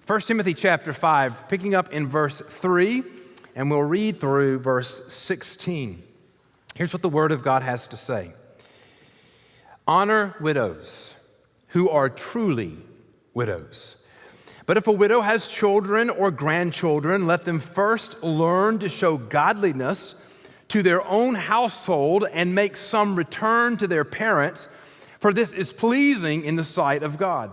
1 Timothy chapter 5, picking up in verse 3, and we'll read through verse 16. Here's what the Word of God has to say. Honor widows who are truly widows. But if a widow has children or grandchildren, let them first learn to show godliness to their own household and make some return to their parents, for this is pleasing in the sight of God.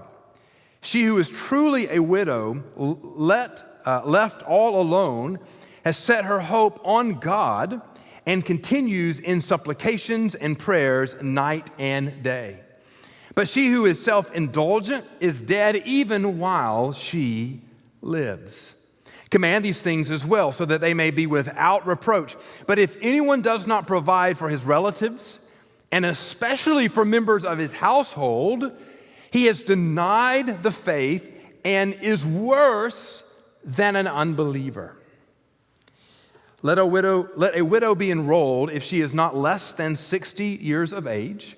She who is truly a widow, left all alone, has set her hope on God and continues in supplications and prayers night and day. But she who is self-indulgent is dead even while she lives. Command these things as well, so that they may be without reproach. But if anyone does not provide for his relatives, and especially for members of his household, he has denied the faith and is worse than an unbeliever. Let a widow be enrolled if she is not less than 60 years of age,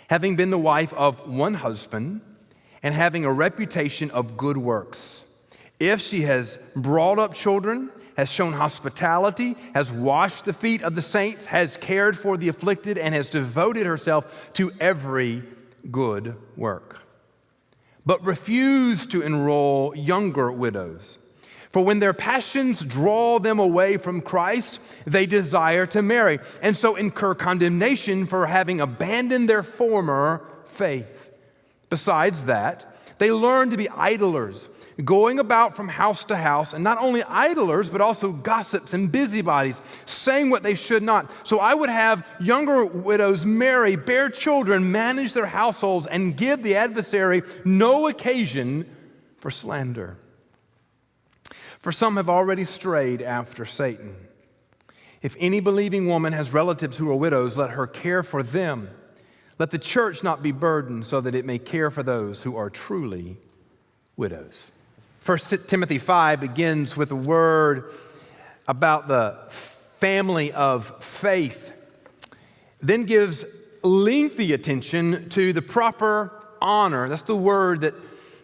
having been the wife of one husband, and having a reputation of good works. If she has brought up children, has shown hospitality, has washed the feet of the saints, has cared for the afflicted, and has devoted herself to every good work. But refuse to enroll younger widows. For when their passions draw them away from Christ, they desire to marry, and so incur condemnation for having abandoned their former faith. Besides that, they learn to be idlers, going about from house to house, and not only idlers, but also gossips and busybodies, saying what they should not. So I would have younger widows marry, bear children, manage their households, and give the adversary no occasion for slander. For some have already strayed after Satan. If any believing woman has relatives who are widows, let her care for them. Let the church not be burdened, so that it may care for those who are truly widows. 1 Timothy 5 begins with a word about the family of faith, then gives lengthy attention to the proper honor. That's the word that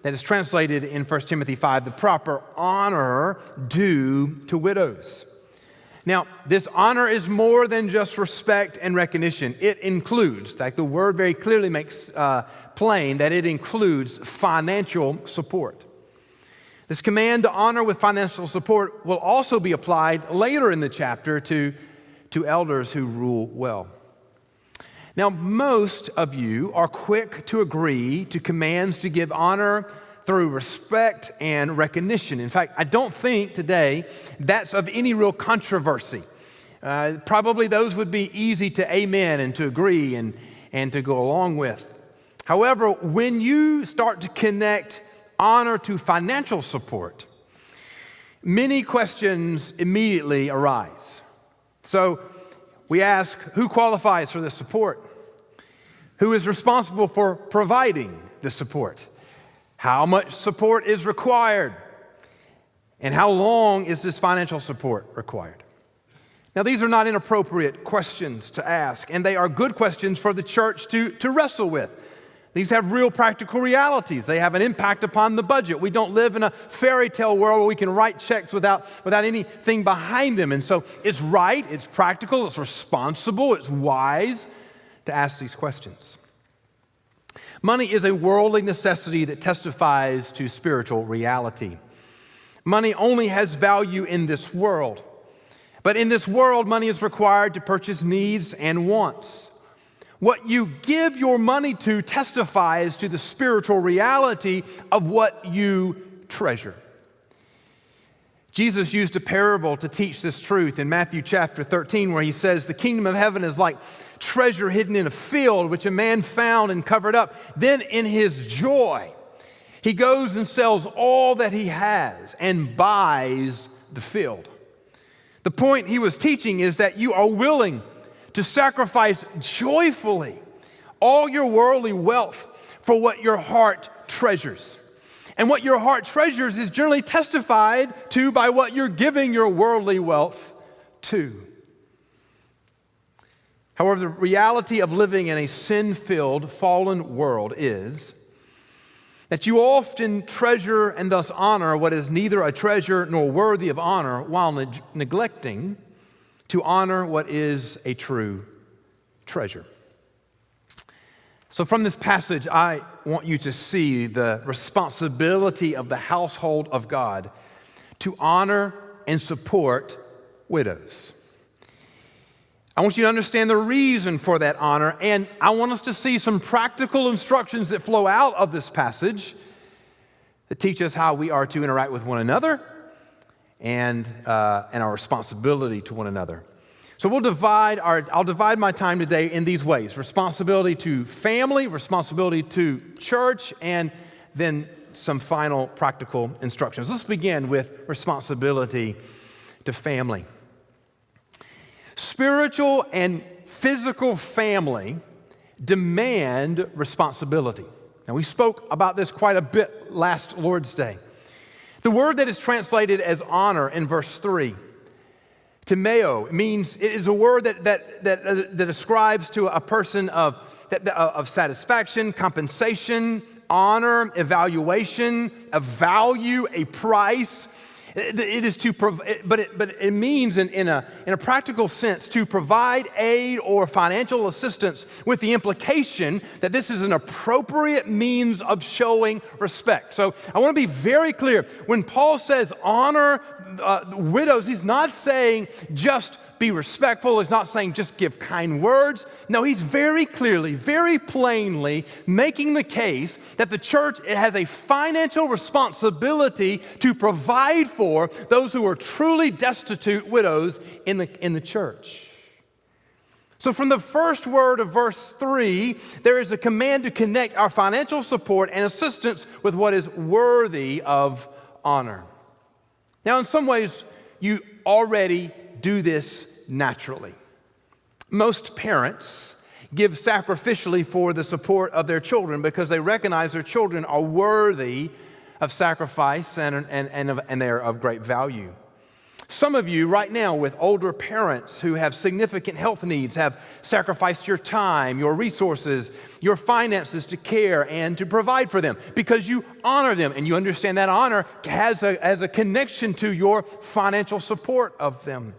is translated in 1 Timothy 5, the proper honor due to widows. Now, this honor is more than just respect and recognition. It includes, like the word very clearly makes plain, that it includes financial support. This command to honor with financial support will also be applied later in the chapter to elders who rule well. Now, most of you are quick to agree to commands to give honor through respect and recognition. In fact, I don't think today that's of any real controversy. Probably those would be easy to amen and to agree and to go along with. However, when you start to connect honor to financial support, many questions immediately arise. So we ask, who qualifies for this support? Who is responsible for providing the support? How much support is required? And how long is this financial support required? Now, these are not inappropriate questions to ask, and they are good questions for the church to wrestle with. These have real practical realities. They have an impact upon the budget. We don't live in a fairy tale world where we can write checks without anything behind them. And so it's right, it's practical, it's responsible, it's wise to ask these questions. Money is a worldly necessity that testifies to spiritual reality. Money only has value in this world. But in this world, money is required to purchase needs and wants. What you give your money to testifies to the spiritual reality of what you treasure. Jesus used a parable to teach this truth in Matthew chapter 13, where he says, the kingdom of heaven is like treasure hidden in a field, which a man found and covered up. Then in his joy, he goes and sells all that he has and buys the field. The point he was teaching is that you are willing to sacrifice joyfully all your worldly wealth for what your heart treasures. And what your heart treasures is generally testified to by what you're giving your worldly wealth to. However, the reality of living in a sin-filled, fallen world is that you often treasure and thus honor what is neither a treasure nor worthy of honor, while neglecting to honor what is a true treasure. So from this passage, I want you to see the responsibility of the household of God to honor and support widows. I want you to understand the reason for that honor, and I want us to see some practical instructions that flow out of this passage that teach us how we are to interact with one another and our responsibility to one another. So I'll divide my time today in these ways: responsibility to family, responsibility to church, and then some final practical instructions. Let's begin with responsibility to family. Spiritual and physical family demand responsibility. And we spoke about this quite a bit last Lord's Day. The word that is translated as honor in verse 3, timeo, it is a word that ascribes to a person of satisfaction, compensation, honor, evaluation, a value, a price. It is but it means in a practical sense to provide aid or financial assistance, with the implication that this is an appropriate means of showing respect. So I want to be very clear. When Paul says honor widows, he's not saying just be respectful. He's not saying just give kind words. No, he's very clearly, very plainly making the case that the church has a financial responsibility to provide for those who are truly destitute widows in the church. So from the first word of verse 3, there is a command to connect our financial support and assistance with what is worthy of honor. Now, in some ways, you already do this naturally. Most parents give sacrificially for the support of their children because they recognize their children are worthy of sacrifice and they're of great value. Some of you right now with older parents who have significant health needs have sacrificed your time, your resources, your finances to care and to provide for them because you honor them, and you understand that honor has a connection to your financial support of them.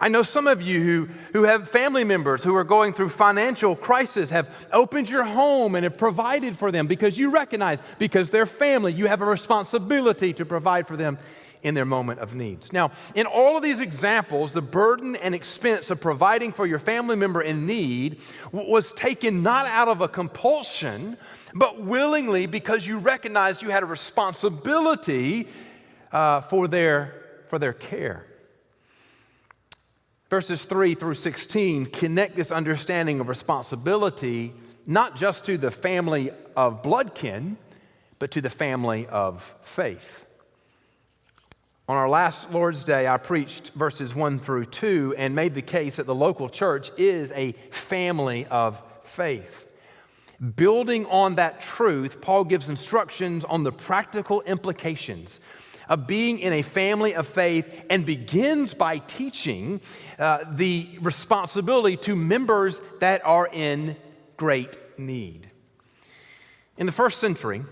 I know some of you who have family members who are going through financial crisis have opened your home and have provided for them because you recognize, because they're family, you have a responsibility to provide for them in their moment of needs. Now, in all of these examples, the burden and expense of providing for your family member in need was taken not out of a compulsion, but willingly because you recognized you had a responsibility for their care. Verses 3 through 16 connect this understanding of responsibility not just to the family of blood kin, but to the family of faith. On our last Lord's Day, I preached verses 1 through 2 and made the case that the local church is a family of faith. Building on that truth, Paul gives instructions on the practical implications of being in a family of faith and begins by teaching the responsibility to members that are in great need. In the first century,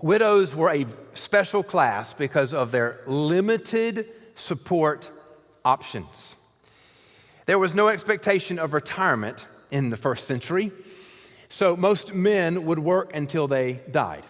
widows were a special class because of their limited support options. There was no expectation of retirement in the first century, so most men would work until they died.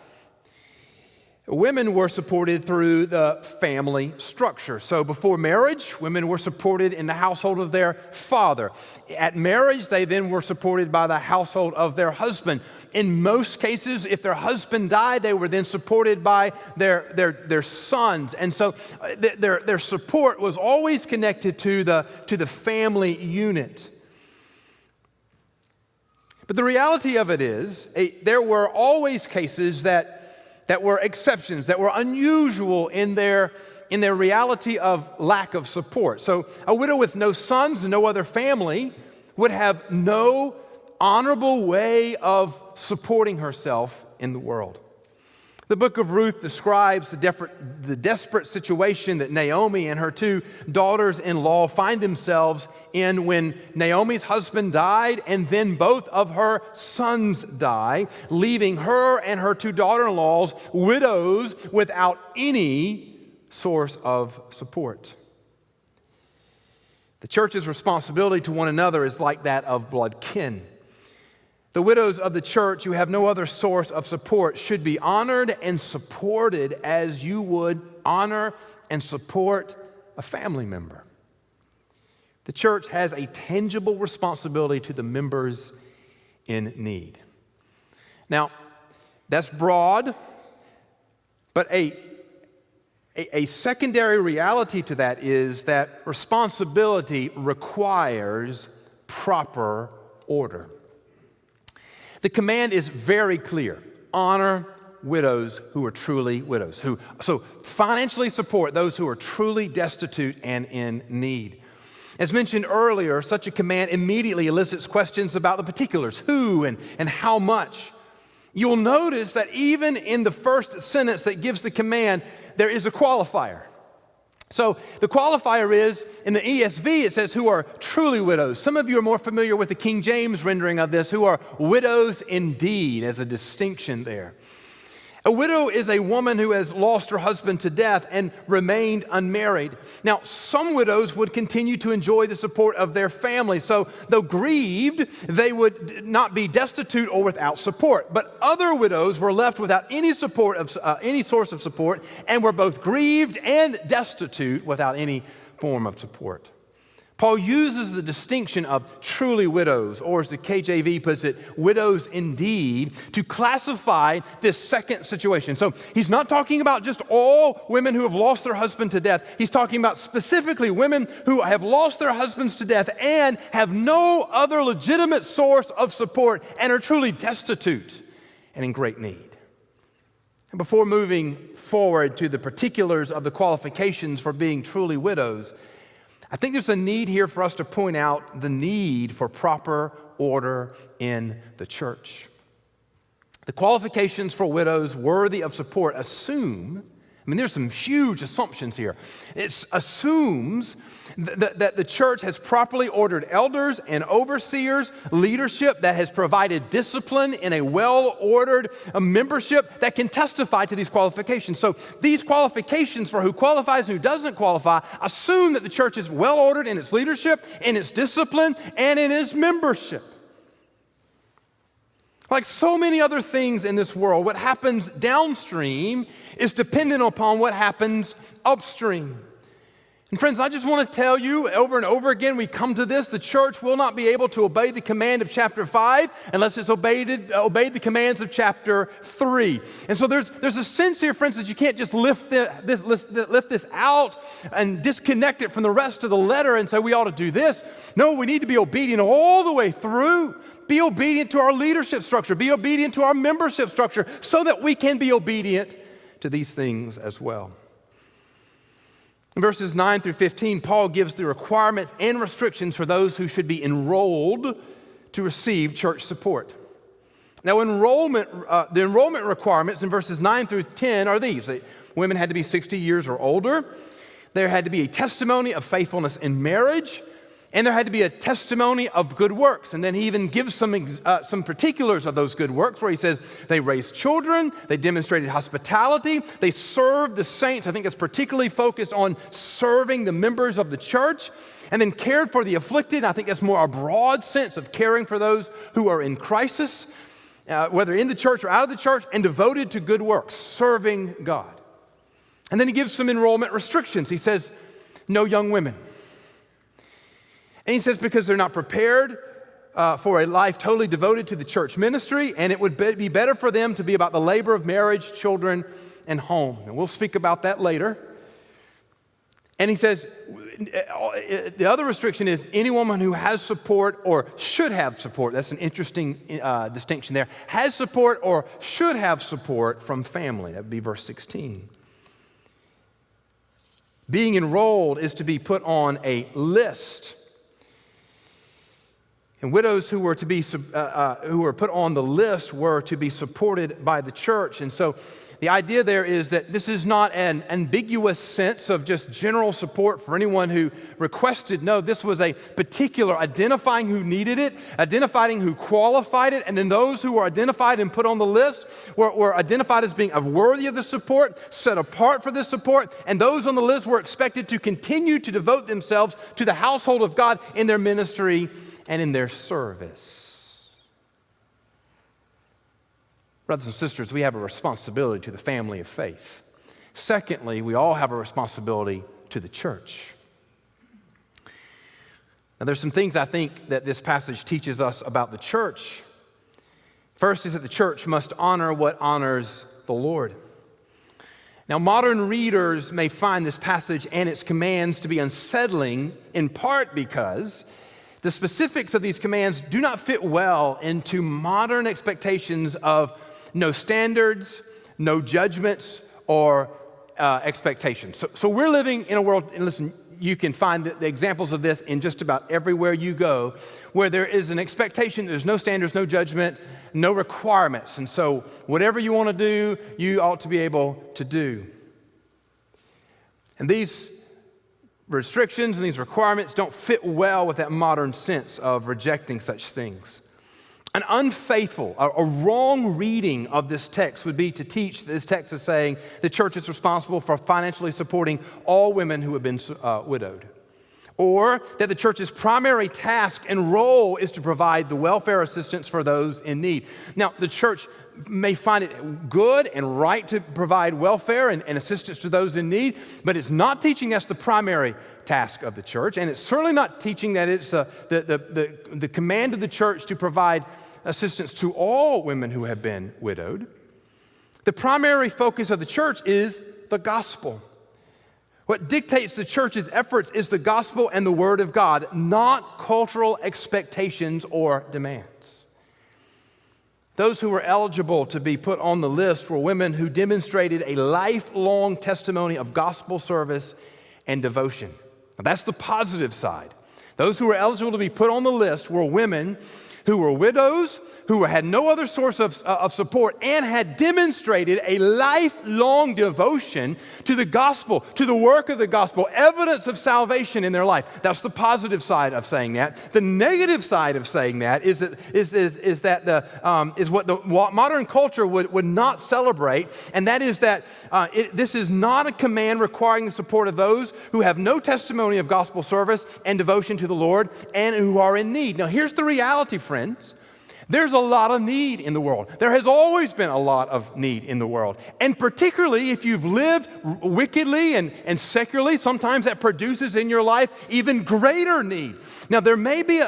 Women were supported through the family structure. So before marriage, women were supported in the household of their father. At marriage, they then were supported by the household of their husband. In most cases, if their husband died, they were then supported by their sons. And so their support was always connected to the family unit. But the reality of it is, there were always cases that were exceptions, that were unusual in their reality of lack of support. So a widow with no sons and no other family would have no honorable way of supporting herself in the world. The book of Ruth describes the desperate situation that Naomi and her two daughters-in-law find themselves in when Naomi's husband died and then both of her sons die, leaving her and her two daughter-in-laws widows without any source of support. The church's responsibility to one another is like that of blood kin. The widows of the church who have no other source of support should be honored and supported as you would honor and support a family member. The church has a tangible responsibility to the members in need. Now, that's broad, but a secondary reality to that is that responsibility requires proper order. The command is very clear. Honor widows who are truly widows. So financially support those who are truly destitute and in need. As mentioned earlier, such a command immediately elicits questions about the particulars, who and how much. You'll notice that even in the first sentence that gives the command, there is a qualifier. So the qualifier is, in the ESV, it says, who are truly widows. Some of you are more familiar with the King James rendering of this, who are widows indeed, as a distinction there. A widow is a woman who has lost her husband to death and remained unmarried. Now, some widows would continue to enjoy the support of their family. So, though grieved, they would not be destitute or without support. But other widows were left without any support of any source of support, and were both grieved and destitute without any form of support. Paul uses the distinction of truly widows, or as the KJV puts it, widows indeed, to classify this second situation. So he's not talking about just all women who have lost their husband to death. He's talking about specifically women who have lost their husbands to death and have no other legitimate source of support and are truly destitute and in great need. And before moving forward to the particulars of the qualifications for being truly widows, I think there's a need here for us to point out the need for proper order in the church. The qualifications for widows worthy of support assume, there's some huge assumptions here. It assumes that the church has properly ordered elders and overseers, leadership that has provided discipline in a well-ordered membership that can testify to these qualifications. So these qualifications for who qualifies and who doesn't qualify assume that the church is well-ordered in its leadership, in its discipline, and in its membership. Like so many other things in this world, what happens downstream is dependent upon what happens upstream. And friends, I just want to tell you over and over again, we come to this, the church will not be able to obey the command of chapter 5 unless it's obeyed the commands of chapter 3. And so there's a sense here, friends, that you can't just lift this out and disconnect it from the rest of the letter and say we ought to do this. No, we need to be obedient all the way through. Be obedient to our leadership structure. Be obedient to our membership structure so that we can be obedient to these things as well. In verses 9 through 15, Paul gives the requirements and restrictions for those who should be enrolled to receive church support. Now, the enrollment requirements in verses 9 through 10 are these. Women had to be 60 years or older. There had to be a testimony of faithfulness in marriage. And there had to be a testimony of good works. And then he even gives some particulars of those good works where he says they raised children, they demonstrated hospitality, they served the saints. I think it's particularly focused on serving the members of the church, and then cared for the afflicted. I think that's more a broad sense of caring for those who are in crisis, whether in the church or out of the church, and devoted to good works, serving God. And then he gives some enrollment restrictions. He says, no young women. And he says because they're not prepared for a life totally devoted to the church ministry, and it would be better for them to be about the labor of marriage, children, and home. And we'll speak about that later. And he says the other restriction is any woman who has support or should have support. That's an interesting distinction there. Has support or should have support from family. That would be verse 16. Being enrolled is to be put on a list. And widows who were put on the list were to be supported by the church. And so The idea there is that this is not an ambiguous sense of just general support for anyone who requested. No, this was a particular identifying who needed it, identifying who qualified it, and then those who were identified and put on the list were identified as being worthy of the support, set apart for this support, and those on the list were expected to continue to devote themselves to the household of God in their ministry and in their service. Brothers and sisters, we have a responsibility to the family of faith. Secondly, we all have a responsibility to the church. Now, there's some things I think that this passage teaches us about the church. First is that the church must honor what honors the Lord. Now, modern readers may find this passage and its commands to be unsettling, in part because the specifics of these commands do not fit well into modern expectations of no standards, no judgments, or expectations. So we're living in a world, and listen, you can find the examples of this in just about everywhere you go, where there is an expectation, there's no standards, no judgment, no requirements. And so whatever you want to do, you ought to be able to do. And these restrictions and these requirements don't fit well with that modern sense of rejecting such things. An unfaithful, a wrong reading of this text would be to teach that this text is saying the church is responsible for financially supporting all women who have been widowed. Or that the church's primary task and role is to provide the welfare assistance for those in need. Now, the church may find it good and right to provide welfare and assistance to those in need, but it's not teaching that's the primary task of the church, and it's certainly not teaching that it's the command of the church to provide assistance to all women who have been widowed. The primary focus of the church is the gospel. What dictates the church's efforts is the gospel and the word of God, not cultural expectations or demands. Those who were eligible to be put on the list were women who demonstrated a lifelong testimony of gospel service and devotion. Now, that's the positive side. Those who were eligible to be put on the list were women who were widows, who had no other source of support, and had demonstrated a lifelong devotion to the gospel, to the work of the gospel, evidence of salvation in their life. That's the positive side of saying that. The negative side of saying that is what modern culture would not celebrate, and that is that this is not a command requiring the support of those who have no testimony of gospel service and devotion to the Lord and who are in need. Now, here's the reality, friends. There's a lot of need in the world. There has always been a lot of need in the world. And particularly if you've lived wickedly and secularly, sometimes that produces in your life even greater need. Now, there may be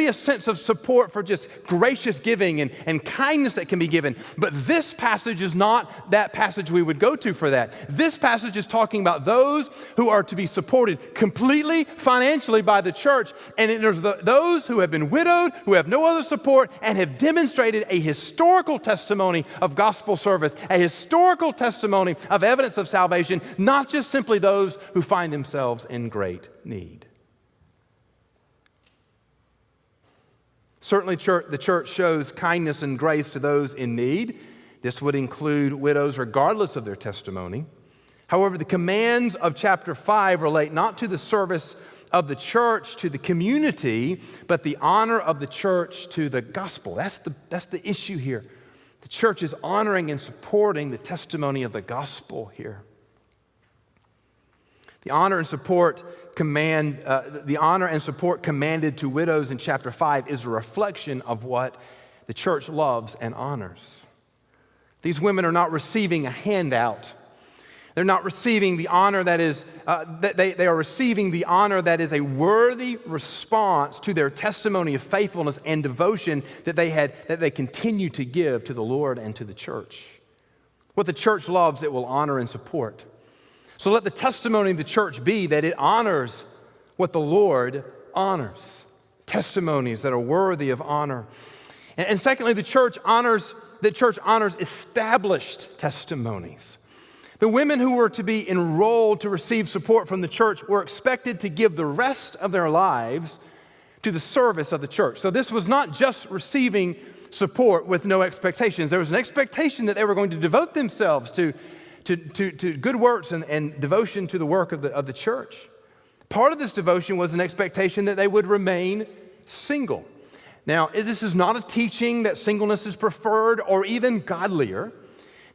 a sense of support for just gracious giving and kindness that can be given, but this passage is not that passage we would go to for that. This passage is talking about those who are to be supported completely financially by the church, and there's those who have been widowed, who have no other support, and have demonstrated a historical testimony of gospel service, a historical testimony of evidence of salvation, not just simply those who find themselves in great need. Certainly, the church shows kindness and grace to those in need. This would include widows regardless of their testimony. However, the commands of chapter 5 relate not to the service of the church to the community, but the honor of the church to the gospel. That's the issue here. The church is honoring and supporting the testimony of the gospel here. The honor and support commanded to widows in chapter 5 is a reflection of what the church loves and honors. These women are not receiving a handout. They're not receiving the honor that is, they are receiving the honor that is a worthy response to their testimony of faithfulness and devotion that they continue to give to the Lord and to the church. What the church loves, it will honor and support. So let the testimony of the church be that it honors what the Lord honors. Testimonies that are worthy of honor. And secondly, the church honors established testimonies. The women who were to be enrolled to receive support from the church were expected to give the rest of their lives to the service of the church. So this was not just receiving support with no expectations. There was an expectation that they were going to devote themselves to good works and devotion to the work of the church. Part of this devotion was an expectation that they would remain single. Now, this is not a teaching that singleness is preferred or even godlier.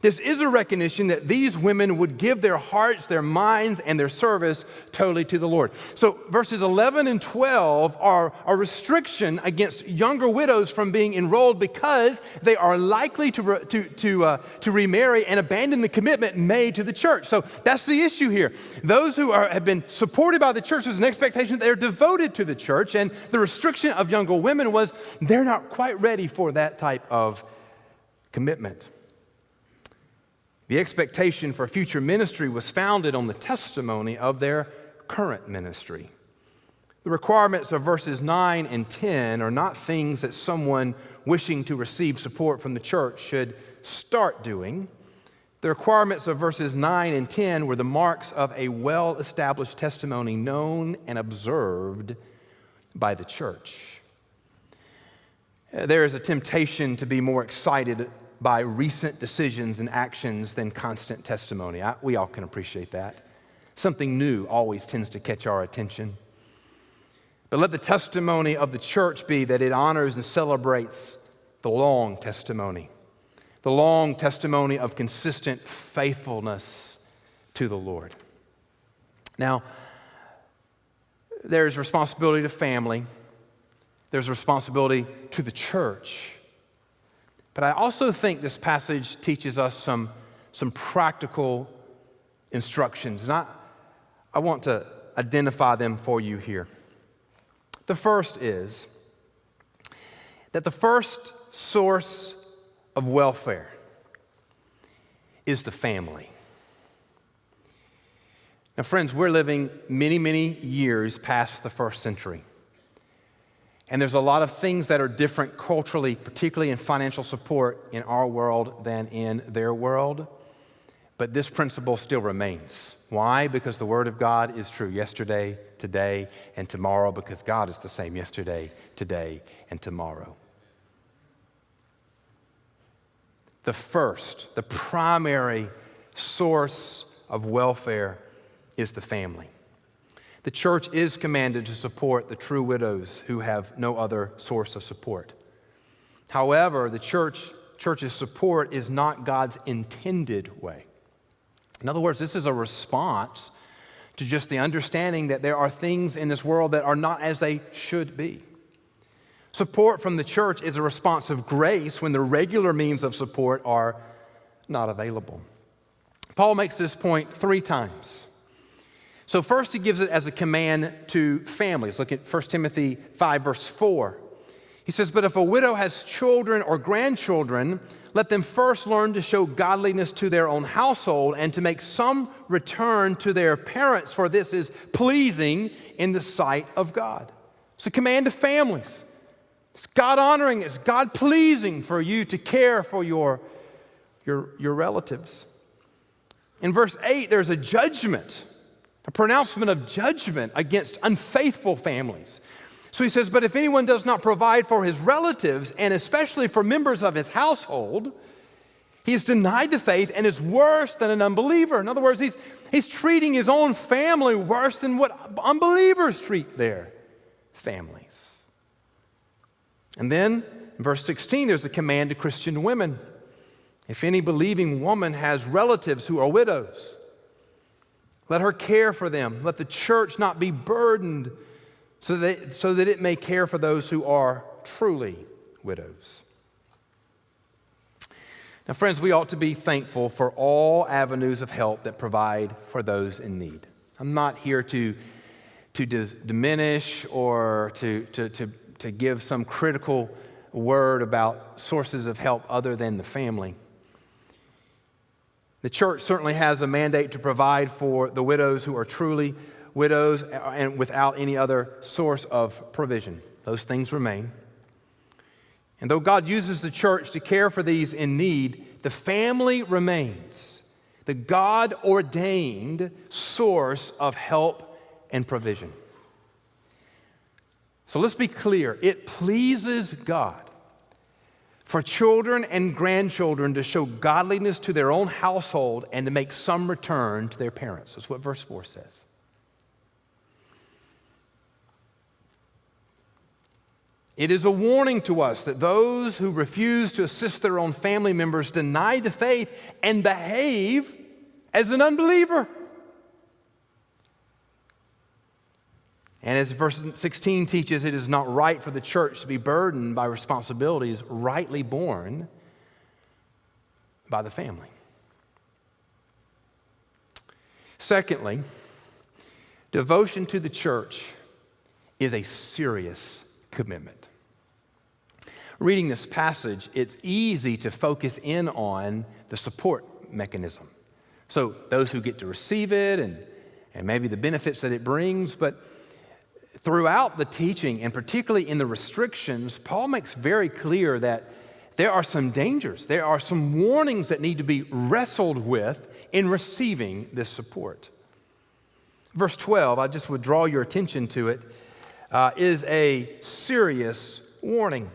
This is a recognition that these women would give their hearts, their minds, and their service totally to the Lord. So verses 11 and 12 are a restriction against younger widows from being enrolled because they are likely to remarry and abandon the commitment made to the church. So that's the issue here. Those who have been supported by the church, there's an expectation that they're devoted to the church, and the restriction of younger women was they're not quite ready for that type of commitment. The expectation for future ministry was founded on the testimony of their current ministry. The requirements of verses 9 and 10 are not things that someone wishing to receive support from the church should start doing. The requirements of verses 9 and 10 were the marks of a well-established testimony known and observed by the church. There is a temptation to be more excited by recent decisions and actions than constant testimony. We all can appreciate that. Something new always tends to catch our attention. But let the testimony of the church be that it honors and celebrates the long testimony of consistent faithfulness to the Lord. Now, there's responsibility to family. There's responsibility to the church. But I also think this passage teaches us some practical instructions, and I want to identify them for you here. The first is that the first source of welfare is the family. Now, friends, we're living many, many years past the first century. And there's a lot of things that are different culturally, particularly in financial support in our world than in their world. But this principle still remains. Why? Because the Word of God is true yesterday, today, and tomorrow, because God is the same yesterday, today, and tomorrow. The primary source of welfare is the family. The church is commanded to support the true widows who have no other source of support. However, the church's support is not God's intended way. In other words, this is a response to just the understanding that there are things in this world that are not as they should be. Support from the church is a response of grace when the regular means of support are not available. Paul makes this point 3 times. So first he gives it as a command to families. Look at 1 Timothy 5, verse 4. He says, "But if a widow has children or grandchildren, let them first learn to show godliness to their own household and to make some return to their parents, for this is pleasing in the sight of God." It's a command to families. It's God-honoring, it's God-pleasing for you to care for your relatives. In verse 8, there's a judgment, a pronouncement of judgment against unfaithful families. So he says, "But if anyone does not provide for his relatives, and especially for members of his household, he has denied the faith and is worse than an unbeliever." In other words, he's treating his own family worse than what unbelievers treat their families. And then in verse 16, there's a command to Christian women. If any believing woman has relatives who are widows, let her care for them. Let the church not be burdened so that it may care for those who are truly widows. Now, friends, we ought to be thankful for all avenues of help that provide for those in need. I'm not here to diminish or to give some critical word about sources of help other than the family. The church certainly has a mandate to provide for the widows who are truly widows and without any other source of provision. Those things remain. And though God uses the church to care for these in need, the family remains the God-ordained source of help and provision. So let's be clear. It pleases God for children and grandchildren to show godliness to their own household and to make some return to their parents. That's what verse 4 says. It is a warning to us that those who refuse to assist their own family members deny the faith and behave as an unbeliever. And as verse 16 teaches, it is not right for the church to be burdened by responsibilities rightly borne by the family. Secondly, devotion to the church is a serious commitment. Reading this passage, it's easy to focus in on the support mechanism. So those who get to receive it and maybe the benefits that it brings, but throughout the teaching, and particularly in the restrictions, Paul makes very clear that there are some dangers, there are some warnings that need to be wrestled with in receiving this support. Verse 12, I just would draw your attention to it, is a serious warning.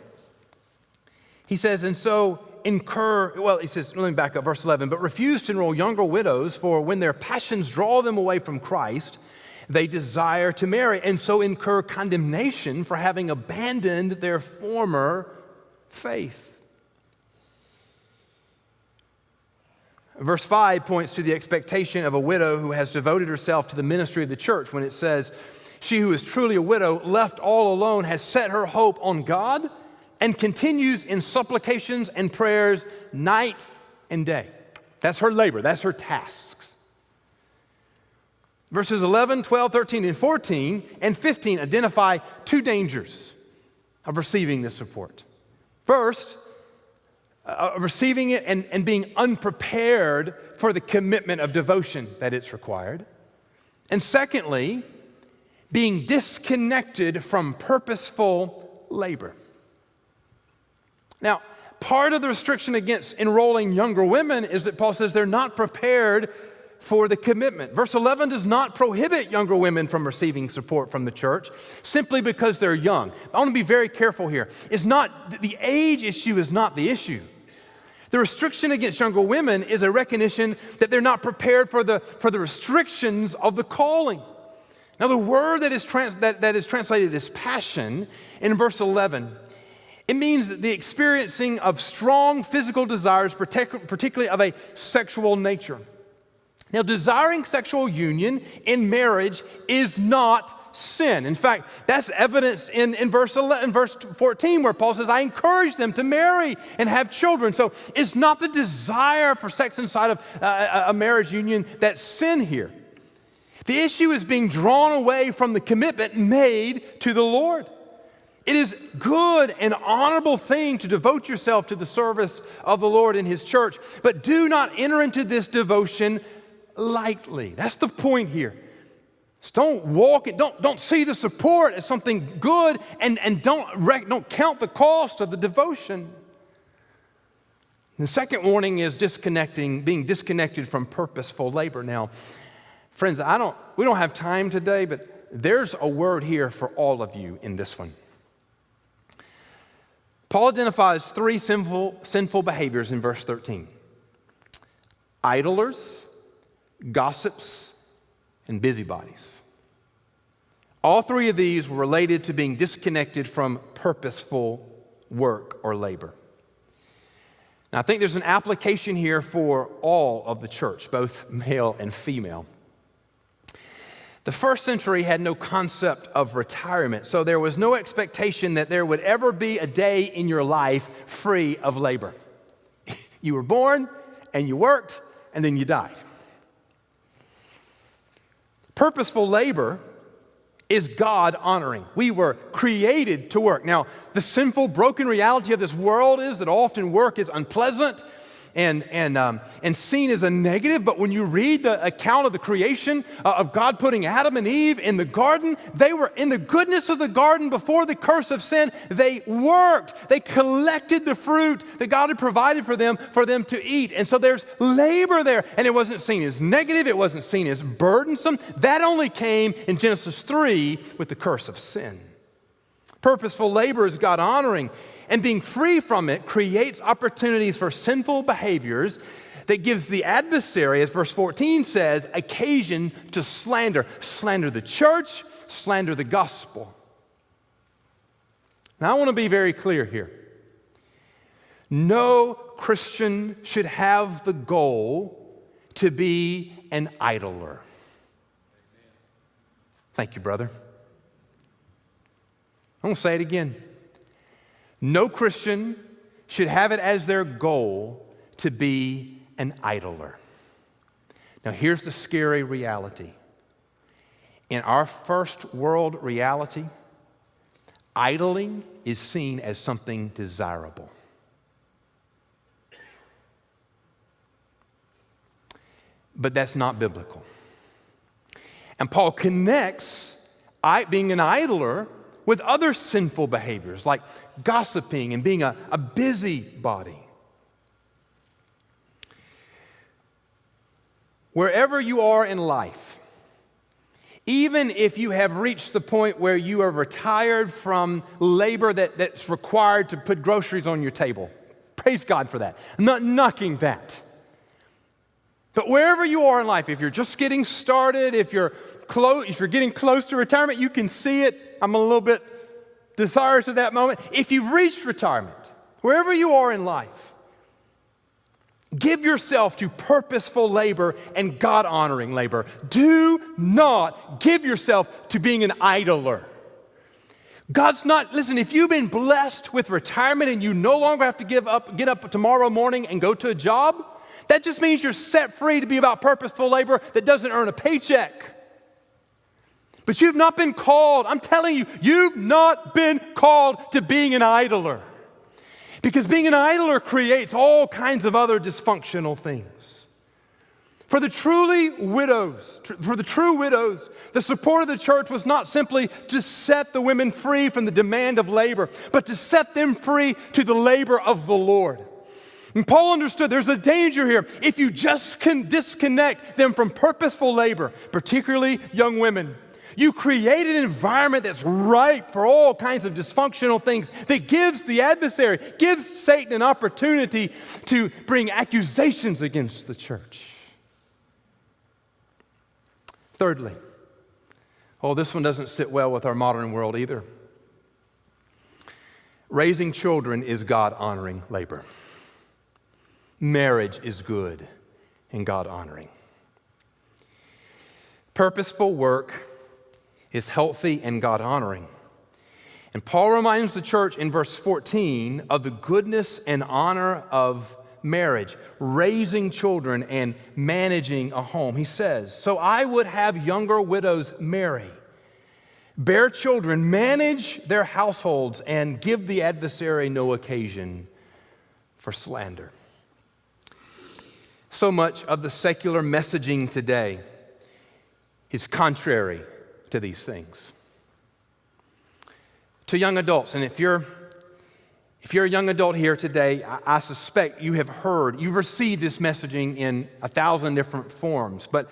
He says, and so let me back up, verse 11, but refuse to enroll younger widows, for when their passions draw them away from Christ, they desire to marry, and so incur condemnation for having abandoned their former faith. Verse 5 points to the expectation of a widow who has devoted herself to the ministry of the church when it says, she who is truly a widow, left all alone, has set her hope on God and continues in supplications and prayers night and day. That's her labor, that's her tasks. Verses 11, 12, 13, and 14, and 15 identify two dangers of receiving this support. First, receiving it and being unprepared for the commitment of devotion that it's required. And secondly, being disconnected from purposeful labor. Now, part of the restriction against enrolling younger women is that Paul says they're not prepared for the commitment. Verse 11 does not prohibit younger women from receiving support from the church simply because they're young. I want to be very careful here. The age issue is not the issue. The restriction against younger women is a recognition that they're not prepared for the restrictions of the calling. Now, the word that is translated as passion in verse 11, it means the experiencing of strong physical desires, particularly of a sexual nature. Now, desiring sexual union in marriage is not sin. In fact, that's evidenced in verse 14 where Paul says, I encourage them to marry and have children. So it's not the desire for sex inside of a marriage union that's sin here. The issue is being drawn away from the commitment made to the Lord. It is good and honorable thing to devote yourself to the service of the Lord in His church, but do not enter into this devotion lightly. That's the point here. Just don't see the support as something good and don't count the cost of the devotion. The second warning is being disconnected from purposeful labor. Now, friends, we don't have time today, but there's a word here for all of you in this one. Paul identifies three sinful behaviors in verse 13. Idlers, gossips, and busybodies. All three of these were related to being disconnected from purposeful work or labor. Now, I think there's an application here for all of the church, both male and female. The first century had no concept of retirement, so there was no expectation that there would ever be a day in your life free of labor. You were born, and you worked, and then you died. Purposeful labor is God honoring. We were created to work. Now, the sinful, broken reality of this world is that often work is unpleasant and seen as a negative, but when you read the account of the creation of God putting Adam and Eve in the garden, they were in the goodness of the garden before the curse of sin. They worked. They collected the fruit that God had provided for them to eat. And so there's labor there, and it wasn't seen as negative. It wasn't seen as burdensome. That only came in Genesis 3 with the curse of sin. Purposeful labor is God honoring. And being free from it creates opportunities for sinful behaviors that gives the adversary, as verse 14 says, occasion to slander. Slander the church, slander the gospel. Now, I want to be very clear here. No Christian should have the goal to be an idler. Thank you, brother. I'm going to say it again. No Christian should have it as their goal to be an idler. Now, here's the scary reality. In our first world reality, idling is seen as something desirable. But that's not biblical. And Paul connects being an idler with other sinful behaviors like gossiping and being a busybody. Wherever you are in life, even if you have reached the point where you are retired from labor that's required to put groceries on your table, praise God for that. I'm not knocking that. But wherever you are in life, if you're just getting started, if you're getting close to retirement, you can see it. I'm a little bit desirous of that moment. If you've reached retirement, wherever you are in life, give yourself to purposeful labor and God-honoring labor. Do not give yourself to being an idler. Listen, if you've been blessed with retirement and you no longer have to get up tomorrow morning and go to a job, that just means you're set free to be about purposeful labor that doesn't earn a paycheck. But you've not been called, I'm telling you, you've not been called to being an idler. Because being an idler creates all kinds of other dysfunctional things. For the true widows, the support of the church was not simply to set the women free from the demand of labor, but to set them free to the labor of the Lord. And Paul understood there's a danger here if you just can disconnect them from purposeful labor, particularly young women. You create an environment that's ripe for all kinds of dysfunctional things that gives the adversary, gives Satan an opportunity to bring accusations against the church. Thirdly, this one doesn't sit well with our modern world either. Raising children is God-honoring labor. Marriage is good and God-honoring. Purposeful work is healthy and God-honoring. And Paul reminds the church in verse 14 of the goodness and honor of marriage, raising children and managing a home. He says, "So I would have younger widows marry, bear children, manage their households, and give the adversary no occasion for slander." So much of the secular messaging today is contrary to these things. To young adults, and if you're a young adult here today, I suspect you've received this messaging in 1,000 different forms. But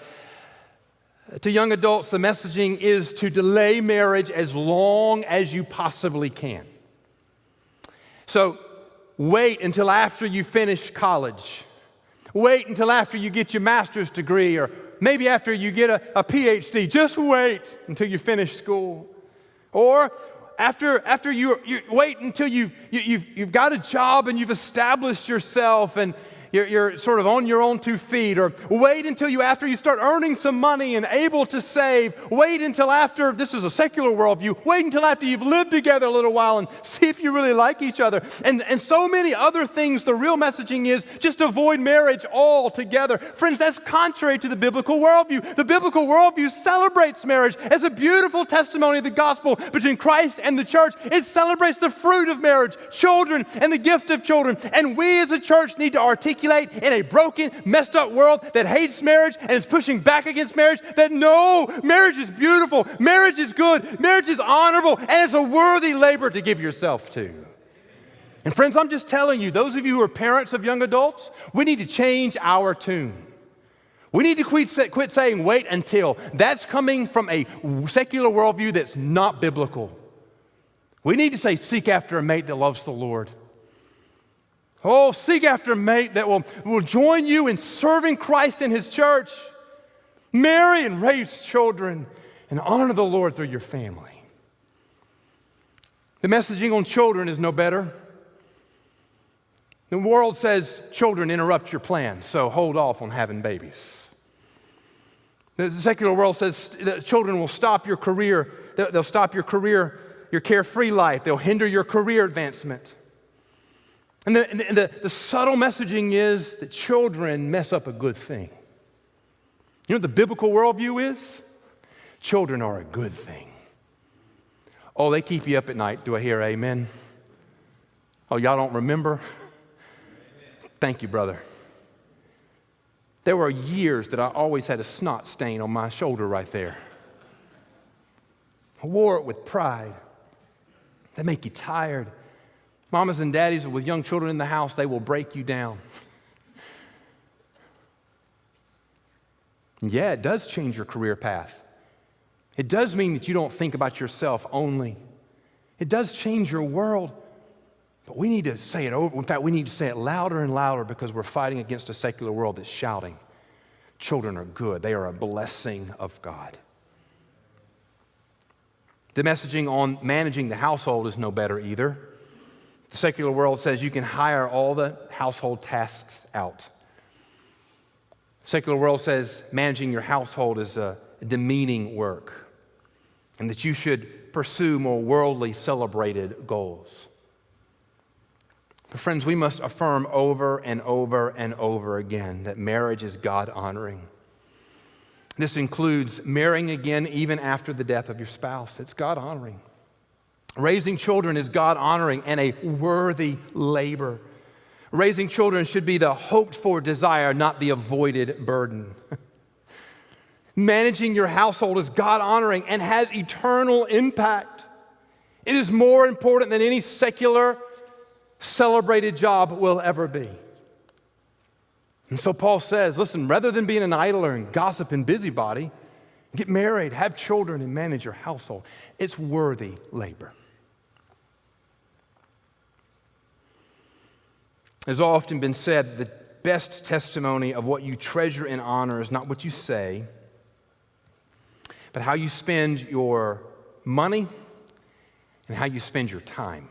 to young adults, the messaging is to delay marriage as long as you possibly can. So wait until after you finish college. Wait until after you get your master's degree, or maybe after you get a PhD. Just wait until you finish school. Or after you wait until you've got a job and you've established yourself and you're sort of on your own 2 feet. Or wait until after you start earning some money and able to save. Wait until after, this is a secular worldview, wait until after you've lived together a little while and see if you really like each other. And so many other things. The real messaging is just avoid marriage altogether. Friends, that's contrary to the biblical worldview. The biblical worldview celebrates marriage as a beautiful testimony of the gospel between Christ and the church. It celebrates the fruit of marriage, children, and the gift of children. And we as a church need to articulate in a broken, messed up world that hates marriage and is pushing back against marriage that no, marriage is beautiful, marriage is good, marriage is honorable, and it's a worthy labor to give yourself to. And friends, I'm just telling you, those of you who are parents of young adults, we need to change our tune. We need to quit saying wait until. That's coming from a secular worldview that's not biblical. We need to say, seek after a mate that loves the Lord. Oh, seek after a mate that will join you in serving Christ in his church. Marry and raise children and honor the Lord through your family. The messaging on children is no better. The world says children interrupt your plans, so hold off on having babies. The secular world says that children will stop your career. They'll stop your career, your carefree life. They'll hinder your career advancement. And the subtle messaging is that children mess up a good thing. You know what the biblical worldview is? Children are a good thing. Oh, they keep you up at night. Do I hear amen? Oh, y'all don't remember? Amen. Thank you, brother. There were years that I always had a snot stain on my shoulder right there. I wore it with pride. They make you tired. Mamas and daddies with young children in the house, they will break you down. And yeah, it does change your career path. It does mean that you don't think about yourself only. It does change your world. But we need to say it over. In fact, we need to say it louder and louder because we're fighting against a secular world that's shouting. Children are good. They are a blessing of God. The messaging on managing the household is no better either. The secular world says you can hire all the household tasks out. The secular world says managing your household is a demeaning work and that you should pursue more worldly celebrated goals. But friends, we must affirm over and over and over again that marriage is God-honoring. This includes marrying again even after the death of your spouse. It's God-honoring. Raising children is God-honoring and a worthy labor. Raising children should be the hoped-for desire, not the avoided burden. Managing your household is God-honoring and has eternal impact. It is more important than any secular, celebrated job will ever be. And so Paul says, listen, rather than being an idler and gossip and busybody, get married, have children, and manage your household. It's worthy labor. As often been said, the best testimony of what you treasure and honor is not what you say, but how you spend your money and how you spend your time.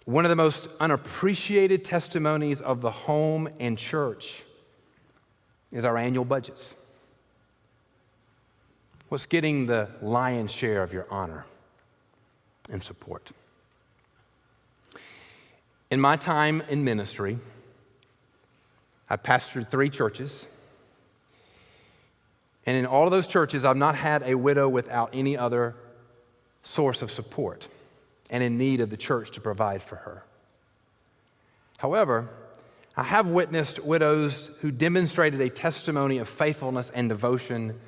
One of the most unappreciated testimonies of the home and church is our annual budgets. What's getting the lion's share of your honor and support? In my time in ministry, I pastored 3 churches. And in all of those churches, I've not had a widow without any other source of support and in need of the church to provide for her. However, I have witnessed widows who demonstrated a testimony of faithfulness and devotion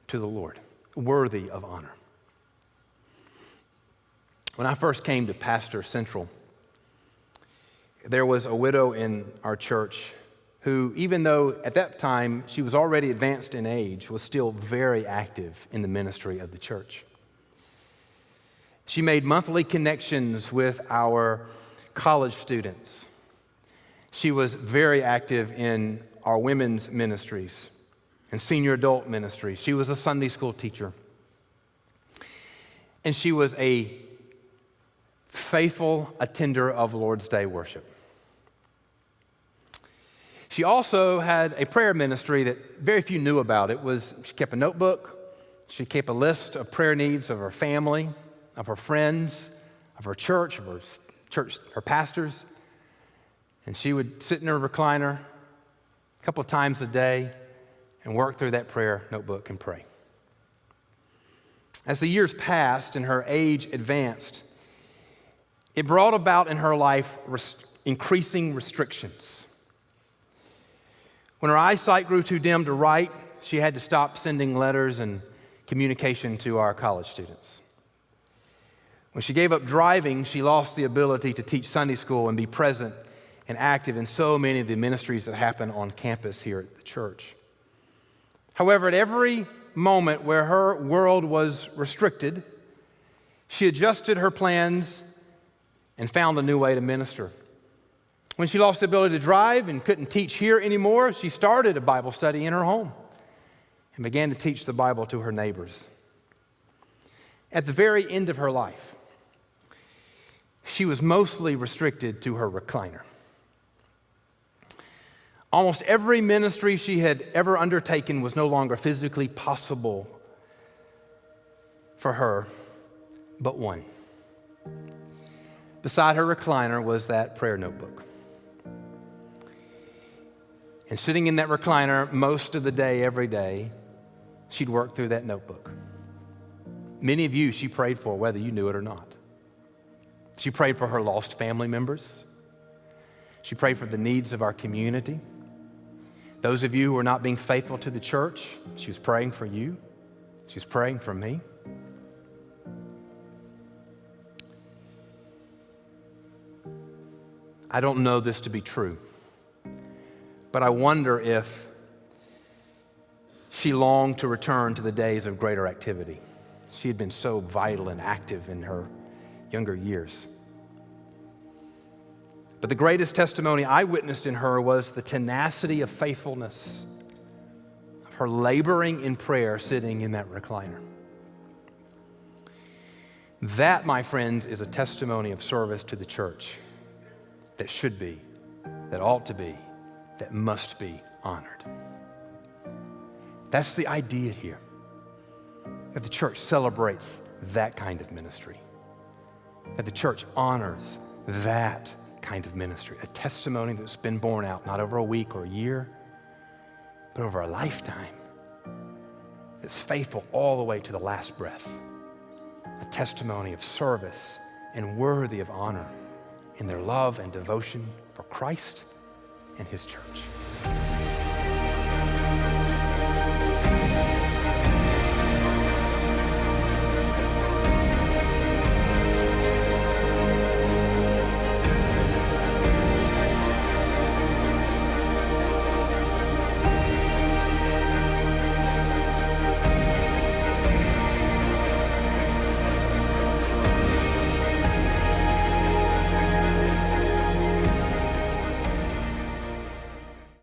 to the Lord, worthy of honor. When I first came to pastor Central, there was a widow in our church who, even though at that time she was already advanced in age, was still very active in the ministry of the church. She made monthly connections with our college students. She was very active in our women's ministries and senior adult ministries. She was a Sunday school teacher. And she was a faithful attender of Lord's Day worship. She also had a prayer ministry that very few knew about. She kept a notebook. She kept a list of prayer needs of her family, of her friends, of her church, her pastors. And she would sit in her recliner a couple of times a day and work through that prayer notebook and pray. As the years passed and her age advanced, it brought about in her life increasing restrictions. When her eyesight grew too dim to write, she had to stop sending letters and communication to our college students. When she gave up driving, she lost the ability to teach Sunday school and be present and active in so many of the ministries that happen on campus here at the church. However, at every moment where her world was restricted, She adjusted her plans and found a new way to minister. When she lost the ability to drive and couldn't teach here anymore, she started a Bible study in her home and began to teach the Bible to her neighbors. At the very end of her life, she was mostly restricted to her recliner. Almost every ministry she had ever undertaken was no longer physically possible for her, but one. Beside her recliner was that prayer notebook. And sitting in that recliner most of the day, every day, she'd work through that notebook. Many of you she prayed for, whether you knew it or not. She prayed for her lost family members. She prayed for the needs of our community. Those of you who are not being faithful to the church, she was praying for you. She was praying for me. I don't know this to be true, but I wonder if she longed to return to the days of greater activity. She had been so vital and active in her younger years. But the greatest testimony I witnessed in her was the tenacity of faithfulness, of her laboring in prayer sitting in that recliner. That, my friends, is a testimony of service to the church that should be, that ought to be, that must be honored. That's the idea here, that the church celebrates that kind of ministry, that the church honors that kind of ministry, a testimony that's been borne out not over a week or a year, but over a lifetime, that's faithful all the way to the last breath, a testimony of service and worthy of honor in their love and devotion for Christ and His church.